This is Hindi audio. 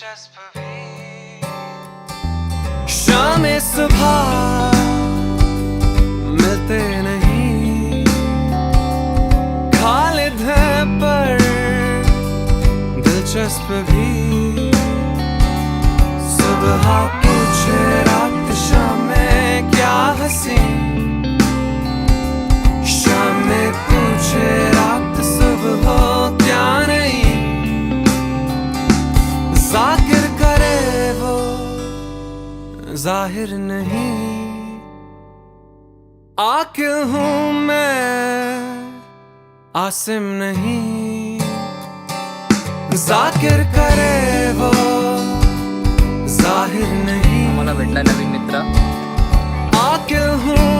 दिलचस्प भी। शाम सुबह मिलते नहीं, खालिद है पर दिलचस्प भी। सुबह पूछे रात शाम में क्या हंसी, शाम में पूछे रात सुबह हो क्या नहीं। जाकिर करे वो जाहिर नहीं, आकिल हूँ मैं आसिम नहीं। जाकिर करे वो जाहिर नहीं, आम्हाला भेटला नवीन मित्र। आकिल हूँ